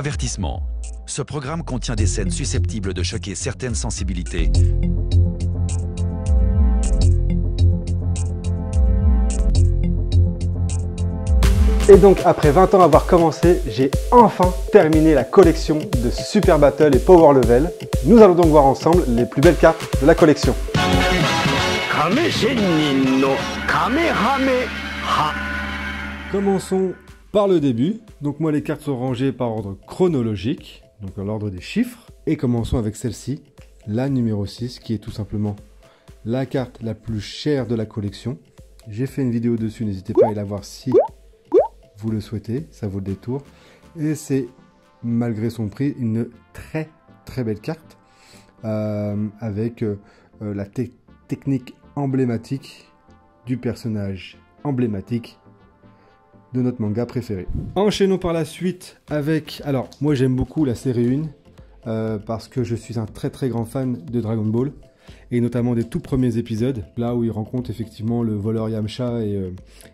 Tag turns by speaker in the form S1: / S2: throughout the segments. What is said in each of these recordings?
S1: Avertissement. Ce programme contient des scènes susceptibles de choquer certaines sensibilités.
S2: Et donc après 20 ans avoir commencé, j'ai enfin terminé la collection de Super Battle et Power Level. Nous allons donc voir ensemble les plus belles cartes de la collection. Commençons par le début. Donc moi les cartes sont rangées par ordre chronologique, donc dans l'ordre des chiffres. Et commençons avec celle-ci, la numéro 6, qui est tout simplement la carte la plus chère de la collection. J'ai fait une vidéo dessus, n'hésitez pas à aller la voir si vous le souhaitez, ça vaut le détour. Et c'est, malgré son prix, une très très belle carte avec la technique emblématique du personnage emblématique de notre manga préféré. Enchaînons par la suite avec... Alors, moi j'aime beaucoup la série 1 parce que je suis un très très grand fan de Dragon Ball et notamment des tout premiers épisodes, là où il rencontre effectivement le voleur Yamcha et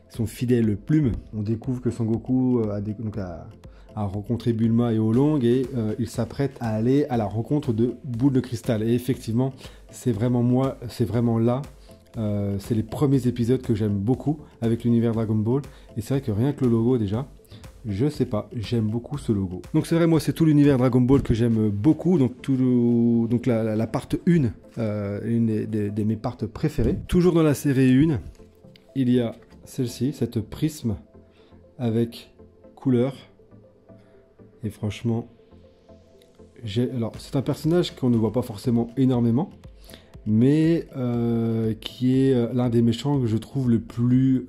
S2: son fidèle Plume. On découvre que Son Goku a rencontré Bulma et Oolong et il s'apprête à aller à la rencontre de Boule de Cristal. Et effectivement, c'est vraiment moi, c'est vraiment là, c'est les premiers épisodes que j'aime beaucoup avec l'univers Dragon Ball. Et c'est vrai que rien que le logo déjà, je sais pas, j'aime beaucoup ce logo. Donc c'est vrai, moi c'est tout l'univers Dragon Ball que j'aime beaucoup. Donc la part 1, une de mes parts préférées. Toujours dans la série 1, il y a celle-ci, cette prisme avec couleur. Et franchement, alors c'est un personnage qu'on ne voit pas forcément énormément, mais qui est l'un des méchants que je trouve le plus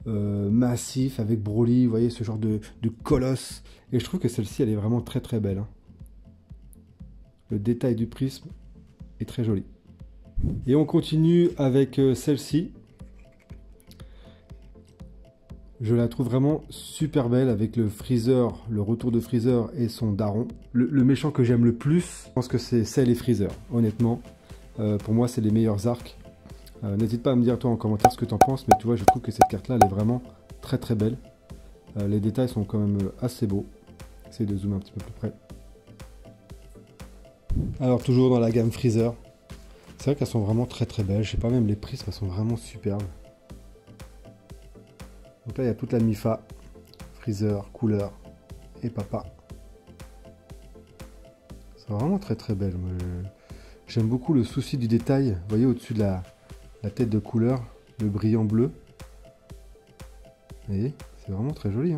S2: massif avec Broly, vous voyez, ce genre de colosse. Et je trouve que celle-ci, elle est vraiment très très belle. Hein. Le détail du prisme est très joli. Et on continue avec celle-ci. Je la trouve vraiment super belle avec le Freezer, le retour de Freezer et son daron. Le méchant que j'aime le plus, je pense que c'est Cell et Freezer. Honnêtement, pour moi, c'est les meilleurs arcs. N'hésite pas à me dire toi en commentaire ce que tu en penses, mais tu vois, je trouve que cette carte-là, elle est vraiment très très belle. Les détails sont quand même assez beaux. J'essaie de zoomer un petit peu plus près. Alors, toujours dans la gamme Freezer. C'est vrai qu'elles sont vraiment très très belles. Je sais pas, même les prismes, elles sont vraiment superbes. Donc là, il y a toute la Mifa, Freezer, couleur et papa. C'est vraiment très très belle. J'aime beaucoup le souci du détail. Vous voyez au-dessus de la tête de couleur, le brillant bleu. Vous voyez, c'est vraiment très joli. Hein.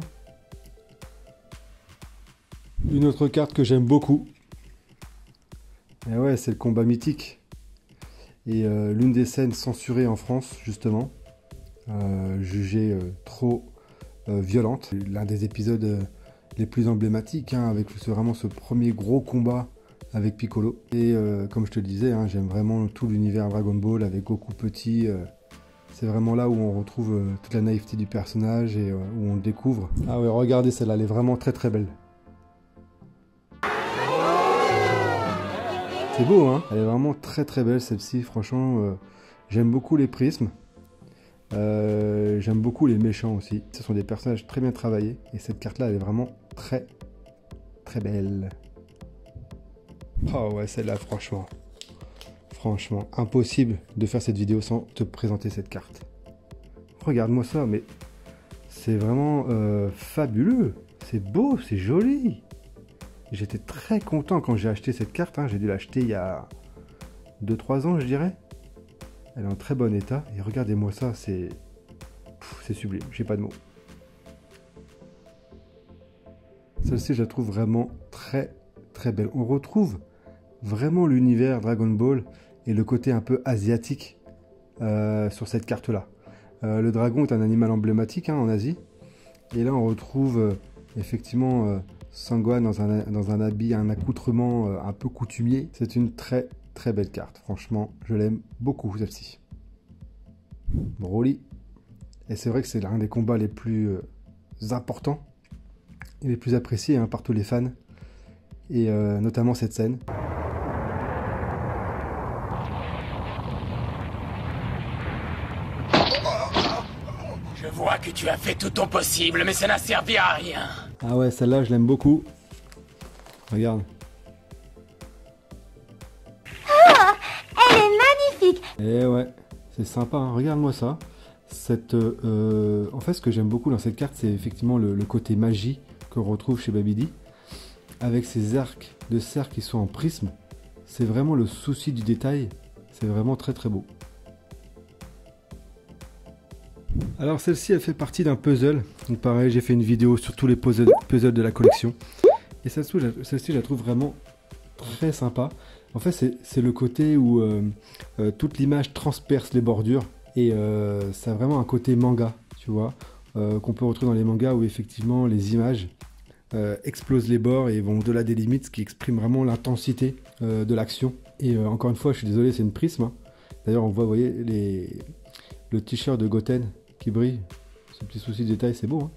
S2: Une autre carte que j'aime beaucoup. Et ouais, c'est le combat mythique. Et l'une des scènes censurées en France, justement. Jugée trop violente. L'un des épisodes les plus emblématiques, hein, avec vraiment ce premier gros combat avec Piccolo. Et comme je te le disais, hein, j'aime vraiment tout l'univers Dragon Ball avec Goku petit. C'est vraiment là où on retrouve toute la naïveté du personnage et où on le découvre. Ah ouais, regardez celle-là, elle est vraiment très très belle. C'est beau, hein? Elle est vraiment très très belle celle-ci, franchement. J'aime beaucoup les prismes. J'aime beaucoup les méchants aussi. Ce sont des personnages très bien travaillés. Et cette carte-là, elle est vraiment très très belle. Oh ouais, celle-là, franchement. Franchement, impossible de faire cette vidéo sans te présenter cette carte. Regarde-moi ça, mais c'est vraiment fabuleux. C'est beau, c'est joli. J'étais très content quand j'ai acheté cette carte. Hein. J'ai dû l'acheter il y a 2-3 ans, je dirais. Elle est en très bon état. Et regardez-moi ça, c'est sublime. J'ai pas de mots. Celle-ci, je la trouve vraiment très très belle. On retrouve vraiment l'univers Dragon Ball et le côté un peu asiatique sur cette carte-là. Le dragon est un animal emblématique hein, en Asie. Et là, on retrouve effectivement Sangohan dans un habit, un accoutrement un peu coutumier. C'est une très très belle carte. Franchement, je l'aime beaucoup celle-ci. Broly. Et c'est vrai que c'est l'un des combats les plus importants et les plus appréciés hein, par tous les fans. Et notamment cette scène.
S3: Je vois que tu as fait tout ton possible, mais ça n'a servi à rien.
S2: Ah ouais, celle-là, je l'aime beaucoup. Regarde.
S3: Elle est magnifique.
S2: Et ouais, c'est sympa, hein. Regarde-moi ça. En fait, ce que j'aime beaucoup dans cette carte, c'est effectivement le côté magie qu'on retrouve chez Babidi. Avec ces arcs de cercle qui sont en prisme. C'est vraiment le souci du détail. C'est vraiment très très beau. Alors celle-ci, elle fait partie d'un puzzle. Donc pareil, j'ai fait une vidéo sur tous les puzzles de la collection. Et celle-ci, je la trouve vraiment très sympa. En fait, c'est le côté où toute l'image transperce les bordures. Et ça a vraiment un côté manga, tu vois, qu'on peut retrouver dans les mangas où effectivement les images explosent les bords et vont au-delà des limites, ce qui exprime vraiment l'intensité de l'action. Et encore une fois, je suis désolé, c'est une prisme, hein. D'ailleurs, on voit, vous voyez, le t-shirt de Goten qui brille. Ce petit souci de détail, c'est beau, hein.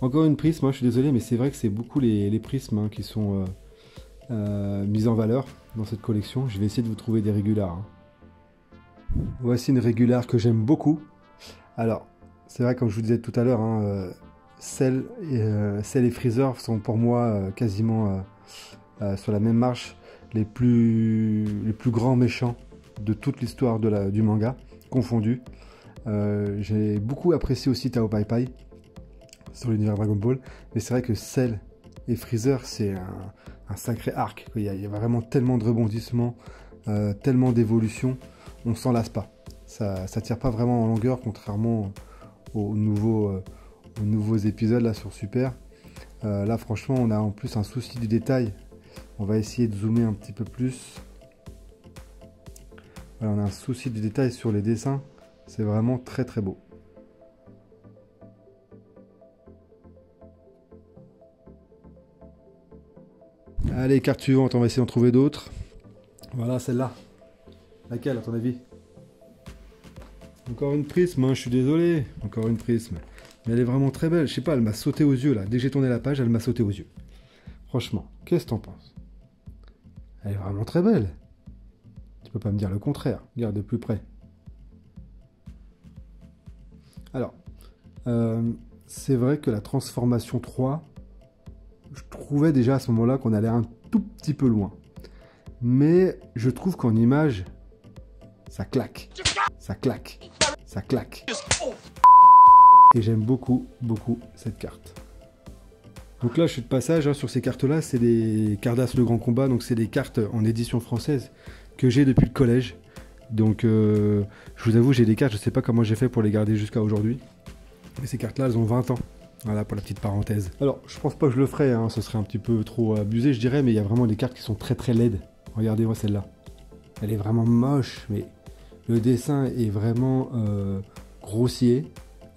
S2: Encore une prisme, hein, je suis désolé, mais c'est vrai que c'est beaucoup les prismes, hein, qui sont mises en valeur dans cette collection. Je vais essayer de vous trouver des régulars, hein. Voici une régulare que j'aime beaucoup. Alors, c'est vrai, comme je vous disais tout à l'heure, hein, Cell et Freezer sont pour moi quasiment sur la même marche les plus grands méchants de toute l'histoire du manga, confondu. J'ai beaucoup apprécié aussi Tao Pai Pai sur l'univers Dragon Ball, mais c'est vrai que Cell et Freezer, c'est un sacré arc. Il y a vraiment tellement de rebondissements, tellement d'évolutions, on s'en lasse pas. Ça tire pas vraiment en longueur, contrairement aux nouveaux épisodes là sur Super. Là franchement, on a en plus un souci du détail. On va essayer de zoomer un petit peu plus. Voilà, on a un souci du détail sur les dessins. C'est vraiment très très beau. Allez, carte suivante, on va essayer d'en trouver d'autres. Voilà, celle-là. Laquelle, à ton avis? Encore une prisme, hein, je suis désolé. Encore une prisme. Mais elle est vraiment très belle. Je sais pas, elle m'a sauté aux yeux, là. Dès que j'ai tourné la page, elle m'a sauté aux yeux. Franchement, qu'est-ce que t'en penses? Elle est vraiment très belle. Tu peux pas me dire le contraire. Regarde de plus près. Alors, c'est vrai que la transformation 3, je trouvais déjà à ce moment-là qu'on allait un tout petit peu loin. Mais je trouve qu'en image, ça claque. Ça claque. Ça claque. Et j'aime beaucoup, beaucoup cette carte. Donc là, je suis de passage, hein, sur ces cartes-là. C'est des Cardass le Grand Combat. Donc c'est des cartes en édition française que j'ai depuis le collège. Donc je vous avoue, j'ai des cartes, je sais pas comment j'ai fait pour les garder jusqu'à aujourd'hui. Mais ces cartes-là, elles ont 20 ans. Voilà pour la petite parenthèse. Alors, je pense pas que je le ferai, hein, ce serait un petit peu trop abusé, je dirais, mais il y a vraiment des cartes qui sont très très laides. Regardez-moi celle-là. Elle est vraiment moche, mais le dessin est vraiment grossier.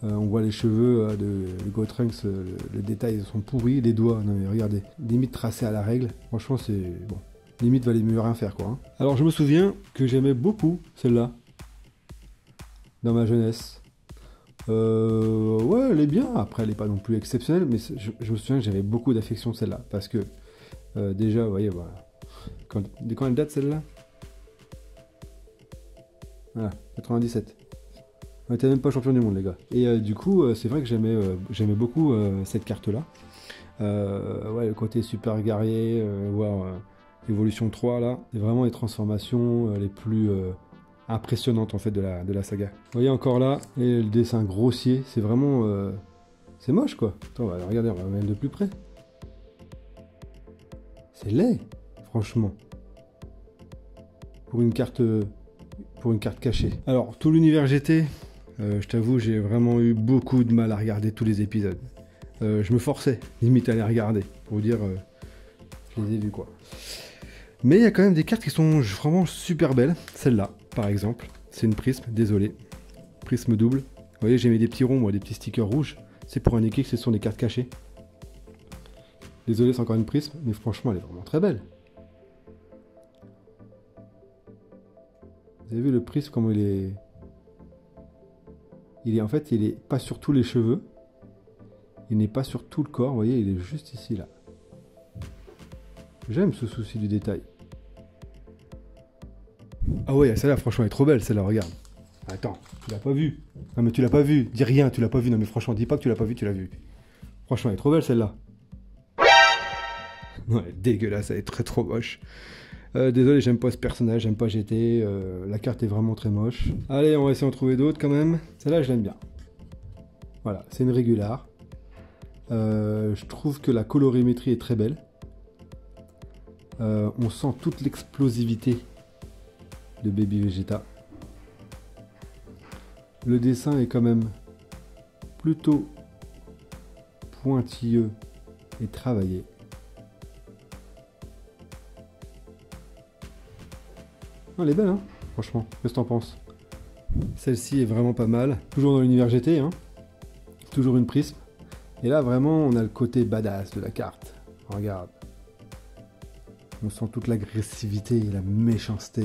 S2: On voit les cheveux de Gotrunks, le détail sont pourris, les doigts, non mais regardez, limite tracé à la règle. Franchement, c'est bon. Limite, valait mieux rien faire, quoi, hein. Alors, je me souviens que j'aimais beaucoup celle-là dans ma jeunesse. Ouais, elle est bien. Après, elle n'est pas non plus exceptionnelle, mais je me souviens que j'avais beaucoup d'affection de celle-là. Parce que, déjà, vous voyez, voilà. De quand elle date, celle-là? Voilà, 97. On n'était même pas champion du monde, les gars. Et du coup, c'est vrai que j'aimais beaucoup cette carte-là. Ouais, le côté super guerrier, voire Evolution 3, là. C'est vraiment les transformations les plus impressionnantes, en fait, de la saga. Vous voyez, encore là, et le dessin grossier, c'est vraiment... c'est moche, quoi. Attends, regardez, on va même de plus près. C'est laid, franchement. Pour une carte cachée. Alors, tout l'univers GT, je t'avoue, j'ai vraiment eu beaucoup de mal à regarder tous les épisodes. Je me forçais, limite, à les regarder, pour vous dire, je les ai vus, quoi. Mais il y a quand même des cartes qui sont vraiment super belles. Celle-là, par exemple, c'est une prisme, désolé. Prisme double. Vous voyez, j'ai mis des petits ronds, moi, des petits stickers rouges. C'est pour indiquer que ce sont des cartes cachées. Désolé, c'est encore une prisme, mais franchement, elle est vraiment très belle. Vous avez vu le prisme, comment il est... En fait, il est pas sur tous les cheveux. Il n'est pas sur tout le corps, vous voyez, il est juste ici, là. J'aime ce souci du détail. Ah ouais, celle-là, franchement, elle est trop belle, celle-là, regarde. Attends, tu l'as pas vue. Non, mais tu l'as pas vue. Dis rien, tu l'as pas vue. Non, mais franchement, dis pas que tu l'as pas vue, tu l'as vue. Franchement, elle est trop belle, celle-là. Ouais, dégueulasse, elle est très trop moche. Désolé, j'aime pas ce personnage, j'aime pas GT. La carte est vraiment très moche. Allez, on va essayer d'en trouver d'autres quand même. Celle-là, je l'aime bien. Voilà, c'est une régulière. Je trouve que la colorimétrie est très belle. On sent toute l'explosivité de Baby Vegeta. Le dessin est quand même plutôt pointilleux et travaillé. Elle est belle, hein, franchement. Qu'est-ce que t'en penses? Celle-ci est vraiment pas mal. Toujours dans l'univers GT, hein. Toujours une prisme. Et là, vraiment, on a le côté badass de la carte. Regarde. On sent toute l'agressivité, la méchanceté,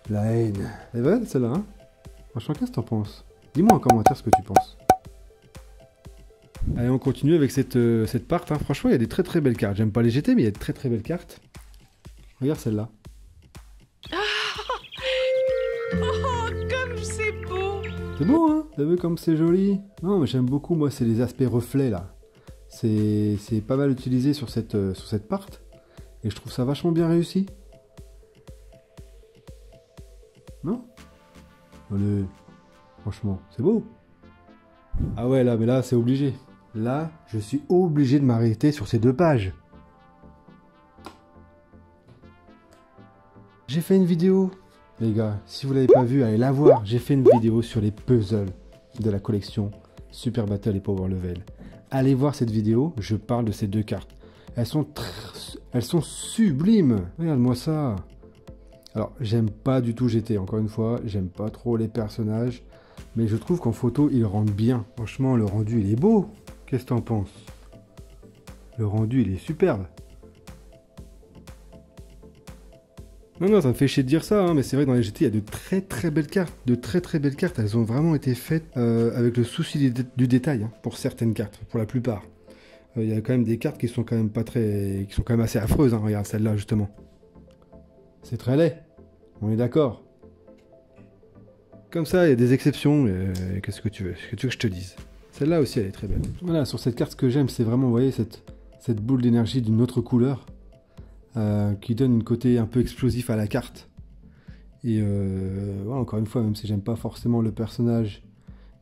S2: la haine. Elle est belle, celle-là, hein. Franchement, qu'est-ce que t'en penses? Dis-moi en commentaire ce que tu penses. Allez, on continue avec cette part. Hein. Franchement, il y a des très très belles cartes. J'aime pas les GT, mais il y a de très très belles cartes. Regarde celle-là.
S4: Oh, comme c'est beau!
S2: C'est beau, hein? T'as vu comme c'est joli? Non, mais j'aime beaucoup, moi, c'est les aspects reflets, là. C'est pas mal utilisé sur cette part. Et je trouve ça vachement bien réussi. Non? Allez, franchement, c'est beau. Ah ouais, là, mais là, c'est obligé. Là, je suis obligé de m'arrêter sur ces 2 pages. J'ai fait une vidéo, les gars, si vous l'avez pas vu, allez la voir. J'ai fait une vidéo sur les puzzles de la collection Super Battle et Power Level. Allez voir cette vidéo, je parle de ces 2 cartes. Elles sont sublimes. Regarde-moi ça. Alors, j'aime pas du tout GT, encore une fois. J'aime pas trop les personnages. Mais je trouve qu'en photo, ils rendent bien. Franchement, le rendu, il est beau. Qu'est-ce que t'en penses? Le rendu, il est superbe. Non, ça me fait chier de dire ça, hein, mais c'est vrai que dans les GT, il y a de très très belles cartes. De très très belles cartes. Elles ont vraiment été faites avec le souci du détail, hein, pour certaines cartes, pour la plupart. Il y a quand même des cartes qui sont quand même pas très... qui sont quand même assez affreuses, hein. Regarde celle-là, justement. C'est très laid. On est d'accord. Comme ça, il y a des exceptions, mais qu'est-ce que tu veux? Qu'est-ce que tu veux que je te dise? Celle-là aussi, elle est très belle. Voilà, sur cette carte, ce que j'aime, c'est vraiment, vous voyez, cette boule d'énergie d'une autre couleur, qui donne une côté un peu explosif à la carte. Et voilà, encore une fois, même si j'aime pas forcément le personnage,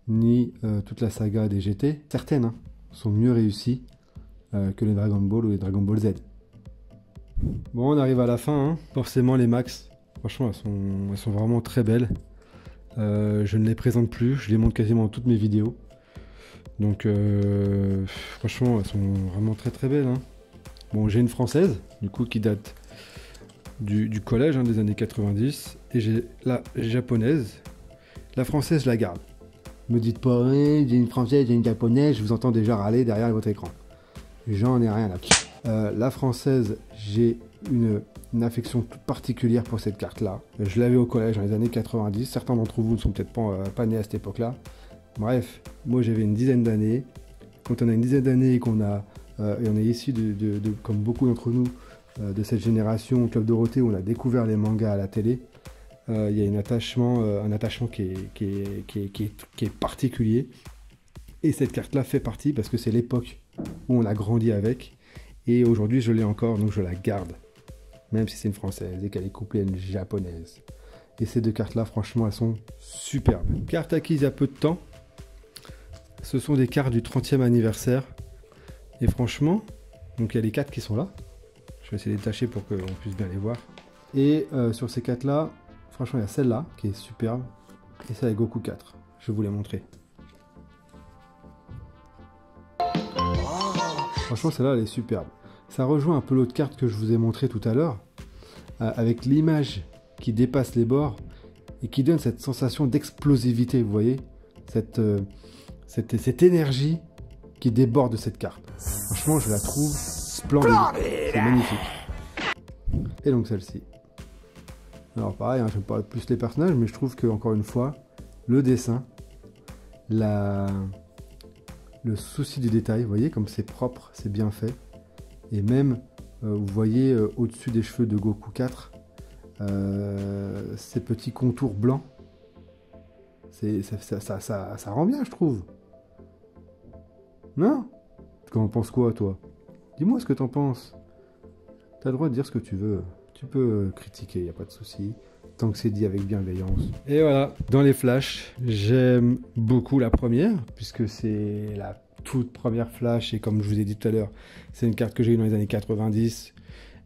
S2: ni toute la saga des GT, certaines sont mieux réussies que les Dragon Ball ou les Dragon Ball Z. Bon, on arrive à la fin, hein. Forcément, les Max, franchement, elles sont vraiment très belles. Je ne les présente plus, je les montre quasiment dans toutes mes vidéos. Donc, franchement, elles sont vraiment très très belles, hein. Bon, j'ai une française, du coup, qui date du collège, hein, des années 90. Et j'ai la japonaise. La française, je la garde. Me dites pas, ouais, j'ai une française, j'ai une japonaise, je vous entends déjà râler derrière votre écran. J'en ai rien à... la française, j'ai une affection toute particulière pour cette carte-là. Je l'avais au collège dans les années 90. Certains d'entre vous ne sont peut-être pas nés à cette époque-là. Bref, moi j'avais une dizaine d'années. Quand on a une dizaine d'années et qu'on a... et on est issu comme beaucoup d'entre nous, de cette génération Club Dorothée où on a découvert les mangas à la télé, il y a un attachement qui est particulier. Et cette carte-là fait partie parce que c'est l'époque où on a grandi avec. Et aujourd'hui, je l'ai encore, donc je la garde. Même si c'est une française et qu'elle est couplée à une japonaise. Et ces 2 cartes-là, franchement, elles sont superbes. Cartes acquises il y a peu de temps. Ce sont des cartes du 30e anniversaire. Et franchement, donc il y a les 4 qui sont là. Je vais essayer de détacher pour qu'on puisse bien les voir. Et sur ces 4-là, franchement, il y a celle-là qui est superbe. Et celle avec Goku 4. Je vais vous les montrer. Franchement, celle-là, elle est superbe. Ça rejoint un peu l'autre carte que je vous ai montré tout à l'heure, avec l'image qui dépasse les bords et qui donne cette sensation d'explosivité, vous voyez, cette énergie qui déborde de cette carte. Franchement, je la trouve splendide. C'est magnifique. Et donc celle-ci. Alors pareil, j'aime pas plus les personnages, mais je trouve que, encore une fois, le dessin, le souci du détail, vous voyez comme c'est propre, c'est bien fait. Et même, vous voyez au-dessus des cheveux de Goku 4, ces petits contours blancs. Ça rend bien, je trouve. Non? Tu en penses quoi, toi? Dis-moi ce que t'en penses. Tu as le droit de dire ce que tu veux. Tu peux critiquer, il n'y a pas de souci. Tant que c'est dit avec bienveillance. Et voilà, dans les flashs, j'aime beaucoup la première, puisque c'est la toute première flash, et comme je vous ai dit tout à l'heure, c'est une carte que j'ai eue dans les années 90,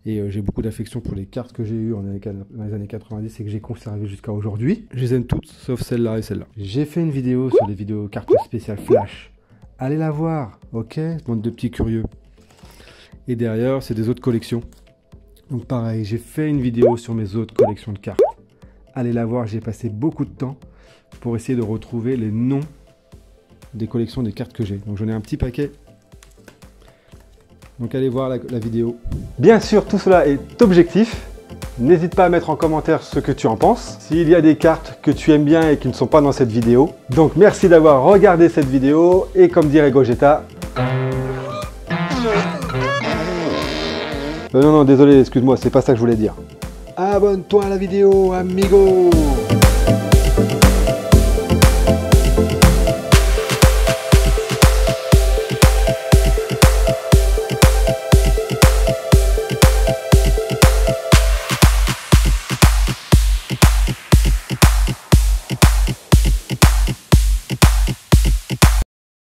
S2: et j'ai beaucoup d'affection pour les cartes que j'ai eues dans les années 90 et que j'ai conservées jusqu'à aujourd'hui. Je les aime toutes, sauf celle-là et celle-là. J'ai fait une vidéo sur les vidéos cartes spéciales flash. Allez la voir, ok, bande de petits curieux. Et derrière, c'est des autres collections. Donc pareil, j'ai fait une vidéo sur mes autres collections de cartes. Allez la voir, j'ai passé beaucoup de temps pour essayer de retrouver les noms des collections des cartes que j'ai. Donc j'en ai un petit paquet. Donc allez voir la vidéo. Bien sûr, tout cela est objectif. N'hésite pas à mettre en commentaire ce que tu en penses. S'il y a des cartes que tu aimes bien et qui ne sont pas dans cette vidéo. Donc merci d'avoir regardé cette vidéo. Et comme dirait Gogeta... non, désolé, excuse-moi, c'est pas ça que je voulais dire. Abonne-toi à la vidéo, amigo!